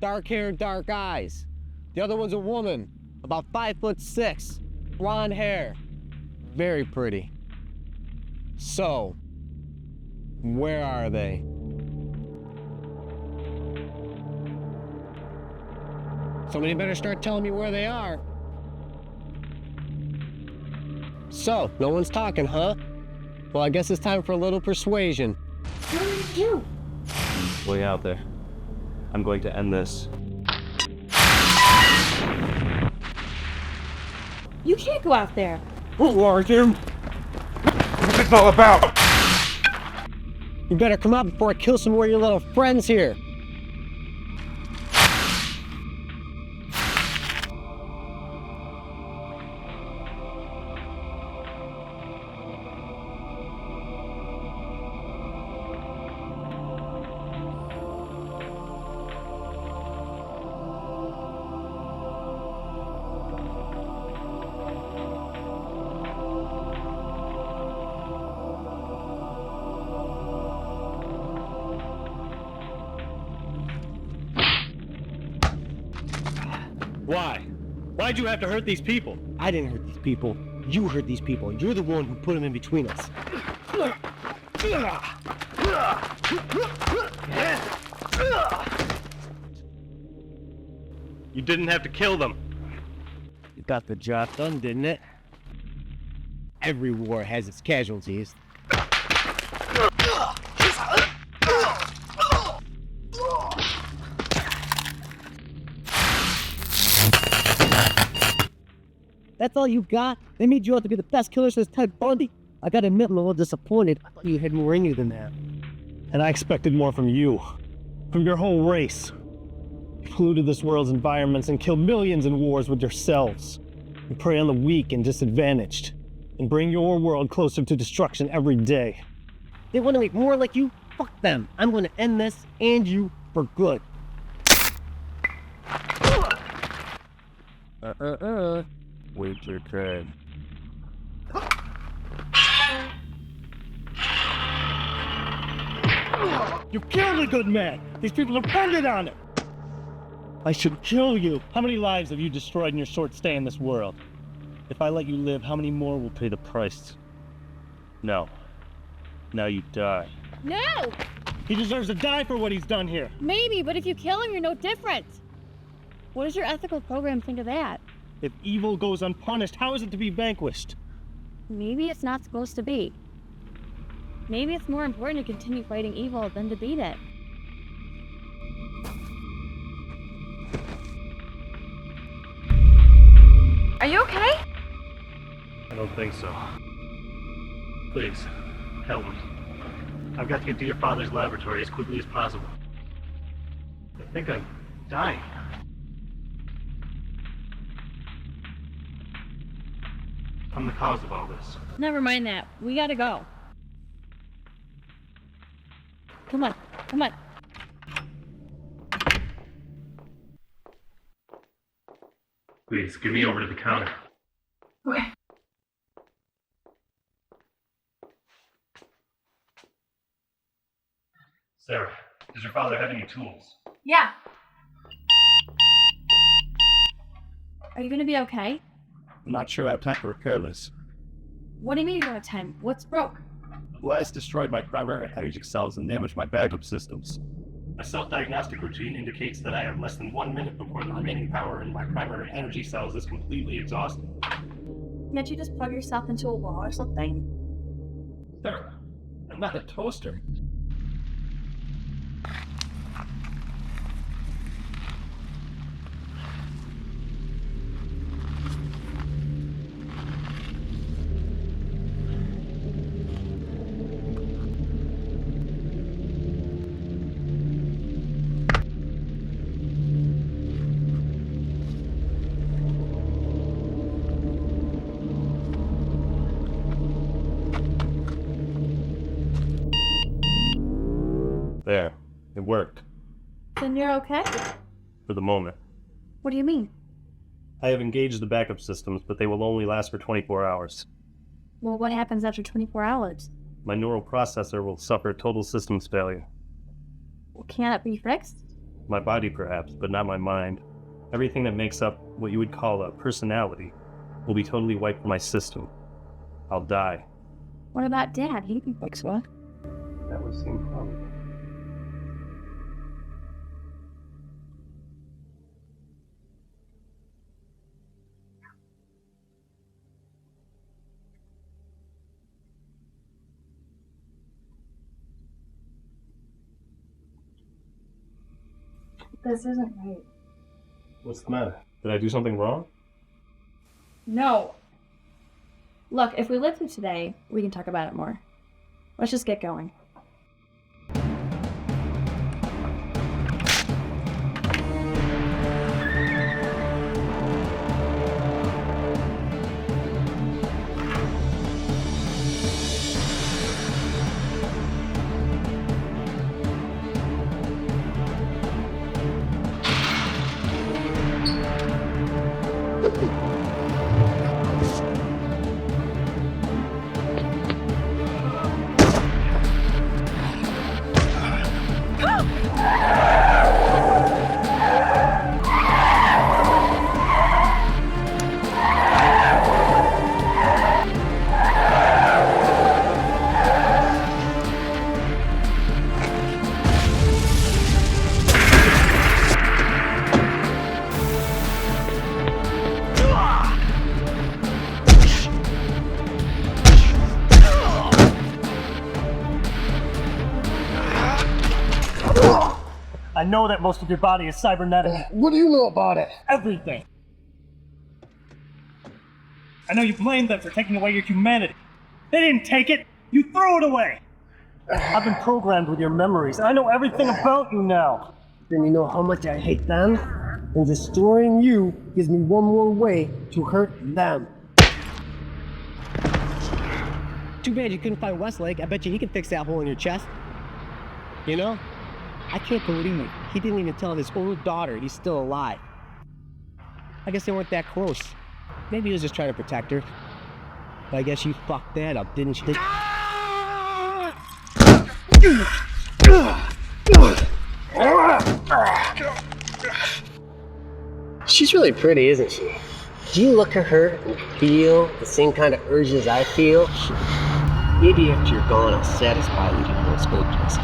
Dark hair, dark eyes. The other one's a woman, about 5'6", blonde hair. Very pretty. So, where are they? Somebody better start telling me where they are. So, no one's talking, huh? Well, I guess it's time for a little persuasion. What did you do? Way out there. I'm going to end this. You can't go out there. Who are you? What's this all about? You better come out before I kill some more of your little friends here. Why? Why'd you have to hurt these people? I didn't hurt these people. You hurt these people. You're the one who put them in between us. You didn't have to kill them. It got the job done, didn't it? Every war has its casualties. That's all you got? They made you out to be the best killer since Ted Bundy? I gotta admit, I'm a little disappointed. I thought you had more in you than that. And I expected more from you. From your whole race. You polluted this world's environments and killed millions in wars with yourselves. You prey on the weak and disadvantaged. And bring your world closer to destruction every day. They want to make more like you? Fuck them. I'm gonna end this and you for good. Wait your turn. You killed a good man! These people depended on it! I should kill you! How many lives have you destroyed in your short stay in this world? If I let you live, how many more will pay the price? No. Now you die. No! He deserves to die for what he's done here! Maybe, but if you kill him, you're no different. What does your ethical program think of that? If evil goes unpunished, how is it to be vanquished? Maybe it's not supposed to be. Maybe it's more important to continue fighting evil than to beat it. Are you okay? I don't think so. Please, help me. I've got to get to your father's laboratory as quickly as possible. I think I'm dying. I'm the cause of all this. Never mind that. We gotta go. Come on, come on. Please, give me over to the counter. Okay. Sarah, does your father have any tools? Yeah. Are you gonna be okay? I'm not sure I have time to repair this. What do you mean you don't have time? What's broke? Blast destroyed my primary energy cells and damaged my backup systems. A self-diagnostic routine indicates that I have less than 1 minute before the remaining power in my primary energy cells is completely exhausted. Can't you just plug yourself into a wall or something? Sarah, I'm not a toaster. There. It worked. Then you're okay? For the moment. What do you mean? I have engaged the backup systems, but they will only last for 24 hours. Well, what happens after 24 hours? My neural processor will suffer total systems failure. Well, can't it be fixed? My body perhaps, but not my mind. Everything that makes up what you would call a personality will be totally wiped from my system. I'll die. What about Dad? He can fix what? That would seem probable. This isn't right. What's the matter? Did I do something wrong? No. Look, if we live through today, we can talk about it more. Let's just get going. I know that most of your body is cybernetic. What do you know about it? Everything. I know you blamed them for taking away your humanity. They didn't take it. You threw it away. I've been programmed with your memories. I know everything about you now. Then you know how much I hate them? And destroying you gives me one more way to hurt them. Too bad you couldn't find Westlake. I bet you he can fix that hole in your chest. You know, I can't believe he didn't even tell his own daughter he's still alive. I guess they weren't that close. Maybe he was just trying to protect her. But I guess you fucked that up, didn't you? She's really pretty, isn't she? Do you look at her and feel the same kind of urges I feel? Maybe after you're gone, I'll satisfy you with those urges.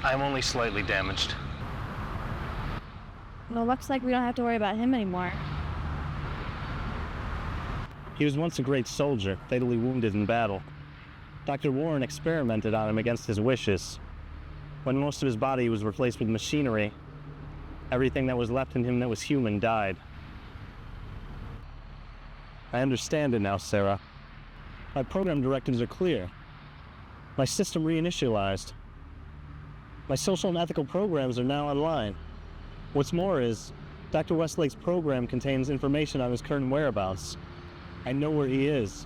I'm only slightly damaged. Well, looks like we don't have to worry about him anymore. He was once a great soldier, fatally wounded in battle. Dr. Warren experimented on him against his wishes. When most of his body was replaced with machinery, everything that was left in him that was human died. I understand it now, Sarah. My program directives are clear. My system reinitialized. My social and ethical programs are now online. What's more is, Dr. Westlake's program contains information on his current whereabouts. I know where he is.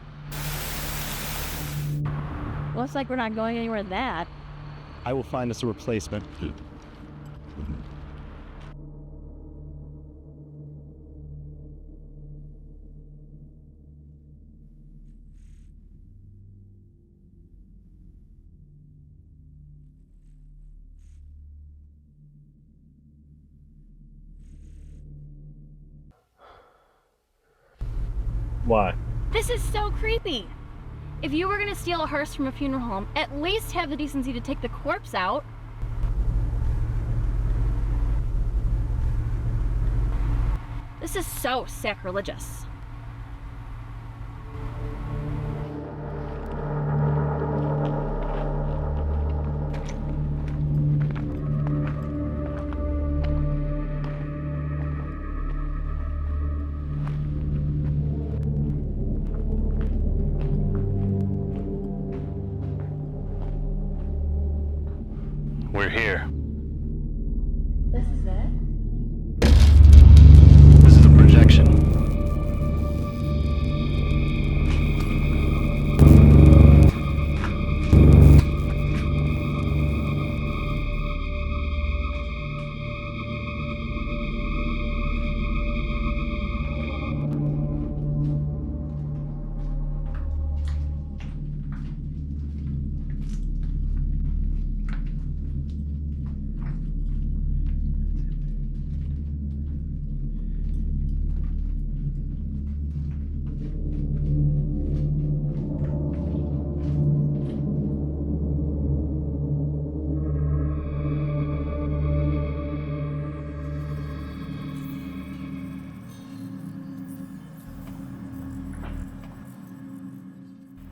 Looks like we're not going anywhere with that. I will find us a replacement. Why? This is so creepy. If you were gonna steal a hearse from a funeral home, at least have the decency to take the corpse out. This is so sacrilegious. We're here. This is it? This is a projection.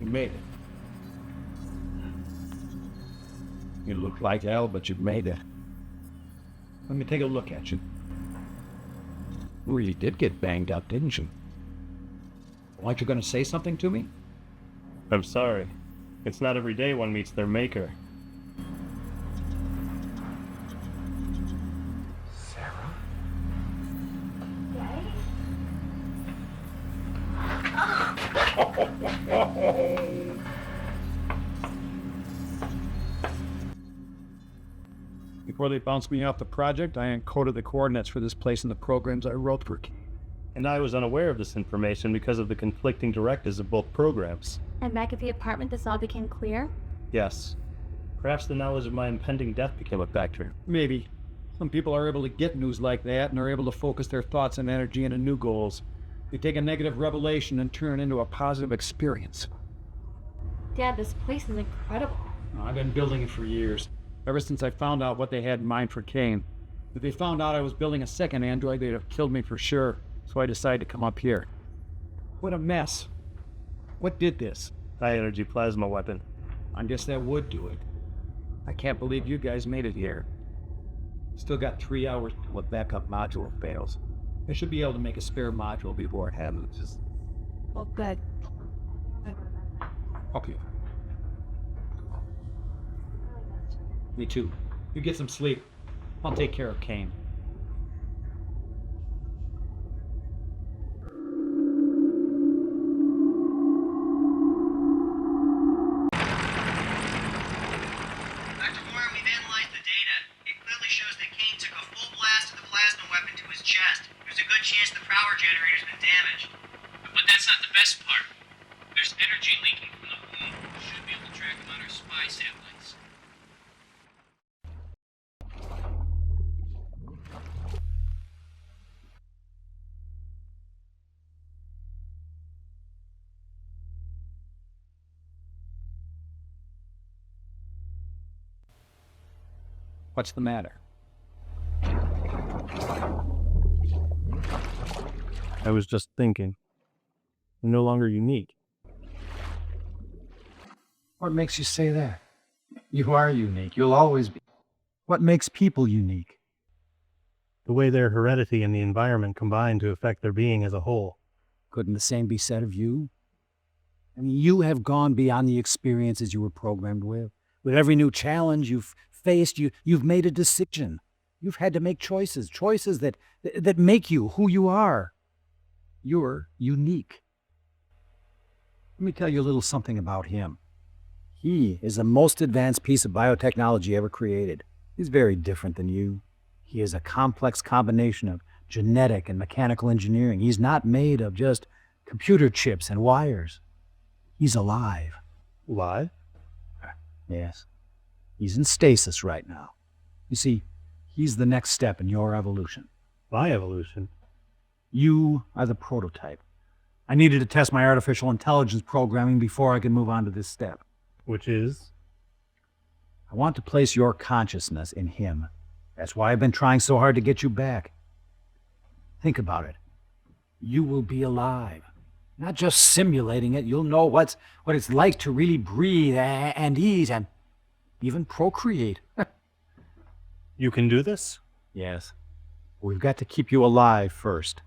You made it. You look like hell, but you made it. Let me take a look at you. You really did get banged up, didn't you? Aren't you going to say something to me? I'm sorry. It's not every day one meets their maker. Sarah? Before they bounced me off the project, I encoded the coordinates for this place in the programs I wrote for Cain. And I was unaware of this information because of the conflicting directives of both programs. And back at the apartment, this all became clear? Yes. Perhaps the knowledge of my impending death became a factor. Maybe. Some people are able to get news like that and are able to focus their thoughts and energy into new goals. They take a negative revelation and turn it into a positive experience. Dad, this place is incredible. I've been building it for years, ever since I found out what they had in mind for Cain. If they found out I was building a second android, they'd have killed me for sure, so I decided to come up here. What a mess. What did this? High-energy plasma weapon. I guess that would do it. I can't believe you guys made it here. Still got 3 hours till a backup module fails. I should be able to make a spare module before it happens. Well, good. Okay. Me too. You get some sleep. I'll take care of Cain. Dr. Moore, we've analyzed the data. It clearly shows that Cain took a full blast of the plasma weapon to his chest. There's a good chance the power generator's been damaged. But that's not the best part. There's energy leaking from the wound. Should be able to track them on our spy satellites. What's the matter? I was just thinking. I'm no longer unique. What makes you say that? You are unique. You'll always be. What makes people unique? The way their heredity and the environment combine to affect their being as a whole. Couldn't the same be said of you? I mean, you have gone beyond the experiences you were programmed with. With every new challenge you've faced, you've made a decision. You've had to make choices that make you who you are. You're unique. Let me tell you a little something about him. He is the most advanced piece of biotechnology ever created. He's very different than you. He is a complex combination of genetic and mechanical engineering. He's not made of just computer chips and wires. He's alive. Alive? Yes. He's in stasis right now. You see, he's the next step in your evolution. My evolution? You are the prototype. I needed to test my artificial intelligence programming before I could move on to this step. Which is? I want to place your consciousness in him. That's why I've been trying so hard to get you back. Think about it. You will be alive. Not just simulating it. You'll know what it's like to really breathe and eat and even procreate. You can do this? Yes. We've got to keep you alive first.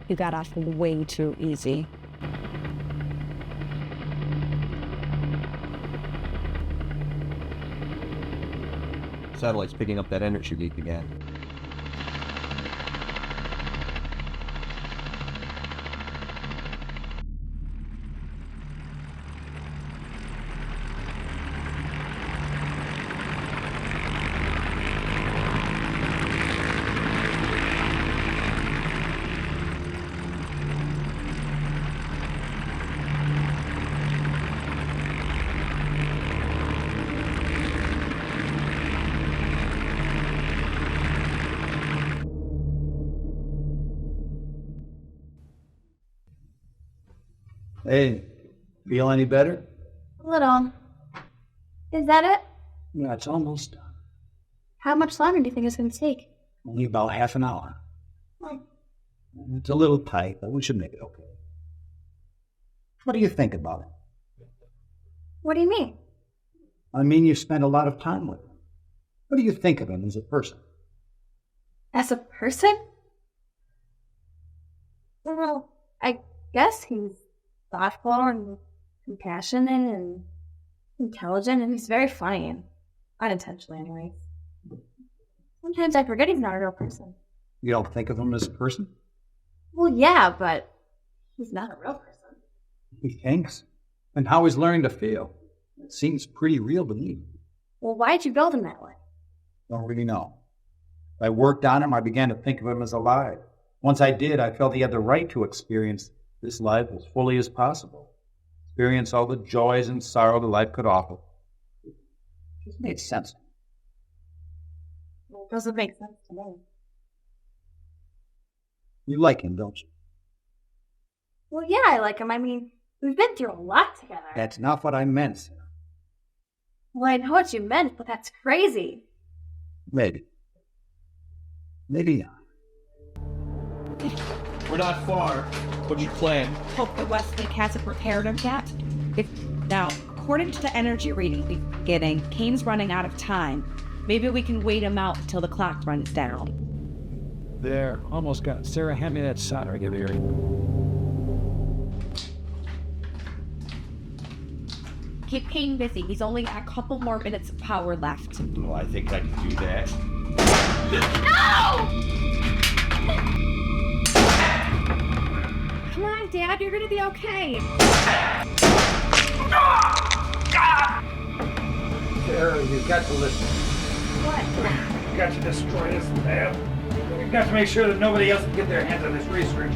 You got off way too easy. Satellite's picking up that energy leak again. Hey, feel any better? A little. Is that it? Yeah, it's almost done. How much longer do you think it's going to take? Only about half an hour. Hmm. It's a little tight, but we should make it okay. What do you think about it? What do you mean? I mean, you spent a lot of time with him. What do you think of him as a person? As a person? Well, I guess he's thoughtful and compassionate and intelligent, and he's very funny, and unintentionally anyway. Sometimes I forget he's not a real person. You don't think of him as a person? Well, yeah, but he's not a real person. He thinks. And how he's learning to feel. It seems pretty real to me. Well, why'd you build him that way? Don't really know. I worked on him, I began to think of him as alive. Once I did, I felt he had the right to experience this life as fully as possible. Experience all the joys and sorrow that life could offer. It just made sense. Well, it doesn't make sense to me. You like him, don't you? Well, yeah, I like him. I mean, we've been through a lot together. That's not what I meant, Sarah. Well, I know what you meant, but that's crazy. Maybe. Maybe not. We're not far. What'd you plan? Hope that Westlake hasn't prepared him yet. Now, according to the energy reading we're getting, Cain's running out of time. Maybe we can wait him out until the clock runs down. There, almost got it. Sarah, hand me that solder. Give here. Keep Cain busy. He's only got a couple more minutes of power left. Well, I think I can do that. No! Come on, Dad, you're gonna be okay. Sarah, you've got to listen. What? You've got to destroy this lab. You've got to make sure that nobody else can get their hands on this research.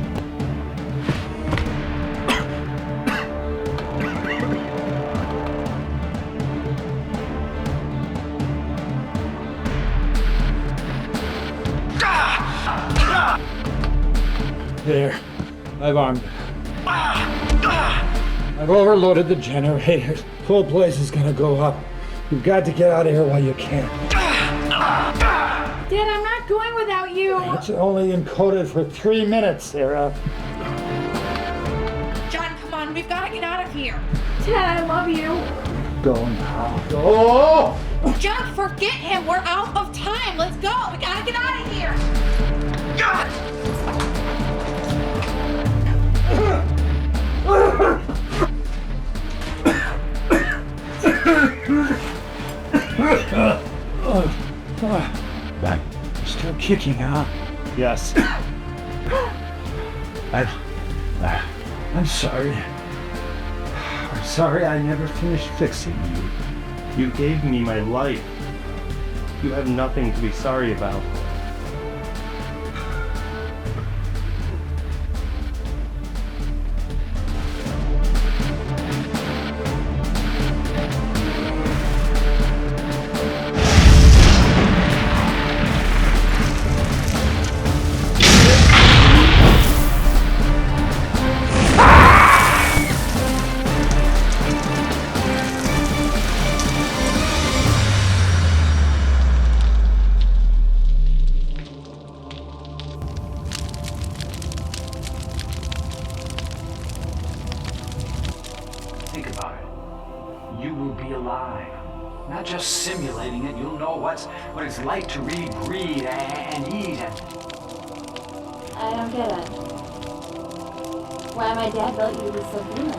There. I've armed it. I've overloaded the generators. The whole place is gonna go up. You've got to get out of here while you can. Dad, I'm not going without you. It's only encoded for 3 minutes, Sarah. John, come on, we've got to get out of here. Dad, I love you. Go now. Go! John, forget him. We're out of time. Let's go. We gotta get out of here. Back. Still kicking, huh? Yes. I'm sorry. I'm sorry I never finished fixing you. You gave me my life. You have nothing to be sorry about. Think about it. You will be alive. Not just simulating it, you'll know what it's like to really breathe and eat and... I don't get it. Why my dad built you was so human.